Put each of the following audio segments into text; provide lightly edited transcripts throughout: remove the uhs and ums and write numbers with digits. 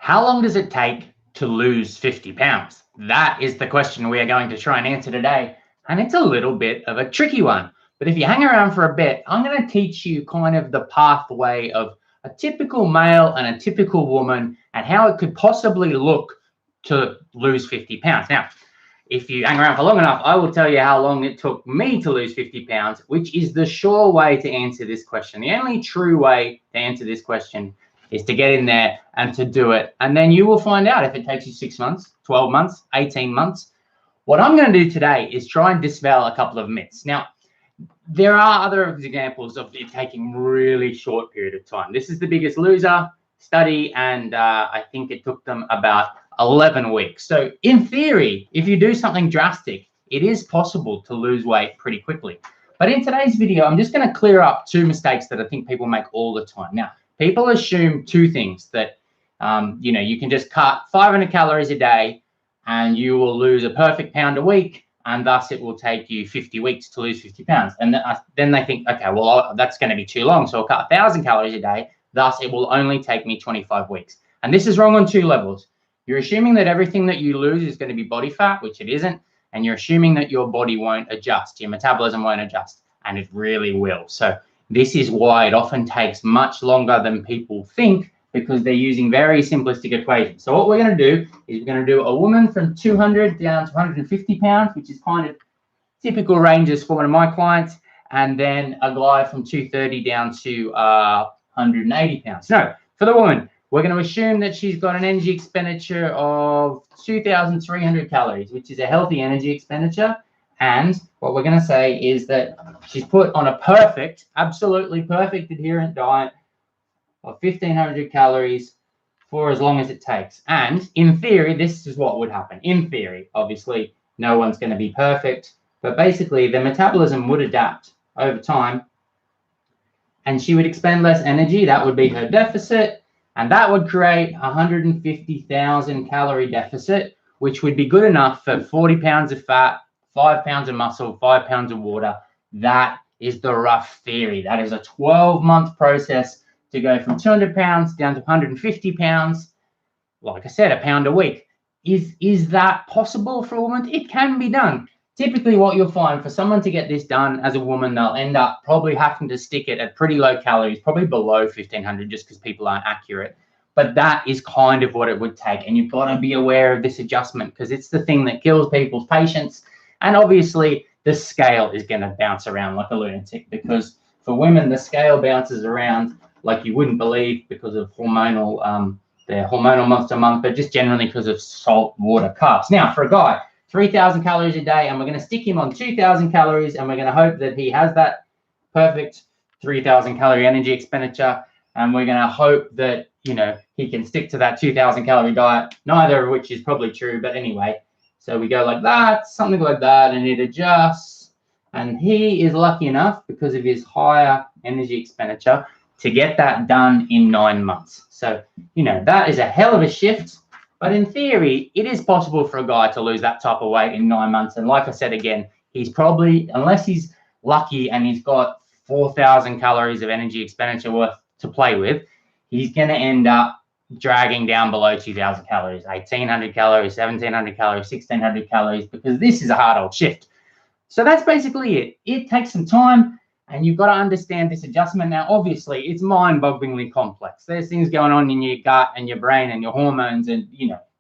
How long does it take to lose 50 pounds? That is the question we are going to try and answer today. And it's a little bit of a tricky one. But if you hang around for a bit, I'm going to teach you kind of the pathway of a typical male and a typical woman and how it could possibly look to lose 50 pounds. Now, if you hang around for long enough, I will tell you how long it took me to lose 50 pounds, which is the sure way to answer this question. The only true way to answer this question is to get in there and to do it. And then you will find out if it takes you 6 months, 12 months, 18 months. What I'm going to do today is try and dispel a couple of myths. Now, there are other examples of it taking really short period of time. This is the Biggest Loser study, and I think it took them about 11 weeks. So in theory, if you do something drastic, it is possible to lose weight pretty quickly. But in today's video, I'm just going to clear up two mistakes that I think people make all the time. Now, people assume two things, that you can just cut 500 calories a day and you will lose a perfect pound a week, and thus it will take you 50 weeks to lose 50 pounds. And then they think, okay, well, that's going to be too long, so I'll cut 1,000 calories a day, thus it will only take me 25 weeks. And this is wrong on two levels. You're assuming that everything that you lose is going to be body fat, which it isn't, and you're assuming that your body won't adjust, your metabolism won't adjust, and it really will. So this is why it often takes much longer than people think, because they're using very simplistic equations. So what we're going to do is we're going to do a woman from 200 down to 150 pounds, which is kind of typical ranges for one of my clients, and then a guy from 230 down to 180 pounds. No, for the woman, we're going to assume that she's got an energy expenditure of 2,300 calories, which is a healthy energy expenditure. And what we're going to say is that she's put on a perfect, absolutely perfect adherent diet of 1,500 calories for as long as it takes. And in theory, this is what would happen. In theory, obviously, no one's going to be perfect, but basically the metabolism would adapt over time and she would expend less energy. That would be her deficit, and that would create 150,000 calorie deficit, which would be good enough for 40 pounds of fat, 5 pounds of muscle, 5 pounds of water. That is the rough theory. That is a 12-month process to go from 200 pounds down to 150 pounds. Like I said, a pound a week. Is that possible for a woman? It can be done. Typically what you'll find, for someone to get this done as a woman, they'll end up probably having to stick it at pretty low calories, probably below 1,500, just because people aren't accurate. But that is kind of what it would take. And you've got to be aware of this adjustment, because it's the thing that kills people's patience. And obviously the scale is going to bounce around like a lunatic, because for women, the scale bounces around like you wouldn't believe, because of hormonal, their hormonal month to month, but just generally because of salt, water, carbs. Now, for a guy, 3,000 calories a day, and we're going to stick him on 2,000 calories, and we're going to hope that he has that perfect 3,000 calorie energy expenditure, and we're going to hope that, he can stick to that 2,000 calorie diet, neither of which is probably true, but anyway. So we go like that, something like that, and it adjusts, and he is lucky enough, because of his higher energy expenditure, to get that done in 9 months. So, that is a hell of a shift. But in theory, it is possible for a guy to lose that type of weight in 9 months. And like I said, again, he's probably, unless he's lucky and he's got 4,000 calories of energy expenditure worth to play with, he's going to end up dragging down below 2,000 calories, 1,800 calories, 1,700 calories, 1,600 calories, because this is a hard old shift. So that's basically it. It takes some time, and you've got to understand this adjustment. Now, obviously, it's mind-bogglingly complex. There's things going on in your gut and your brain and your hormones, and,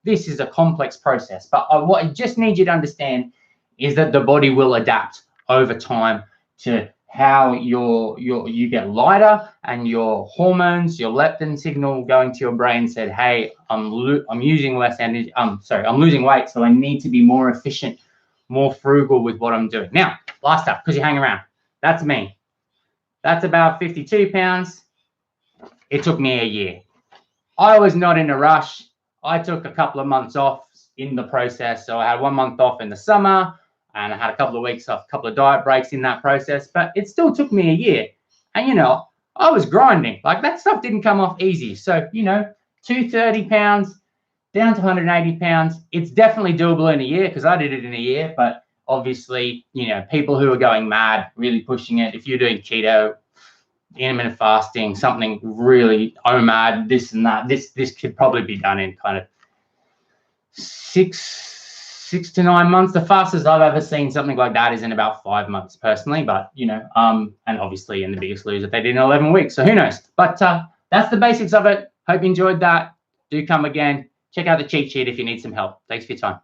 this is a complex process. But what I just need you to understand is that the body will adapt over time to how you get lighter, and your hormones, your leptin signal going to your brain said, hey, I'm using less energy. I'm losing weight, so I need to be more efficient, more frugal with what I'm doing. Now, last up, because you hang around, that's me. That's about 52 pounds. It took me a year. I was not in a rush. I took a couple of months off in the process. So I had 1 month off in the summer, and I had a couple of weeks off, a couple of diet breaks in that process, but it still took me a year. And, I was grinding. Like, that stuff didn't come off easy. So, 230 pounds down to 180 pounds. It's definitely doable in a year, because I did it in a year, but obviously, people who are going mad, really pushing it, if you're doing keto, intermittent fasting, something really OMAD, this and that. This could probably be done in kind of 6 to 9 months. The fastest I've ever seen something like that is in about 5 months personally, but you know, and obviously in the Biggest Loser they did in 11 weeks, so who knows. But that's the basics of it. Hope you enjoyed that. Do come again. Check out the cheat sheet if you need some help. Thanks for your time.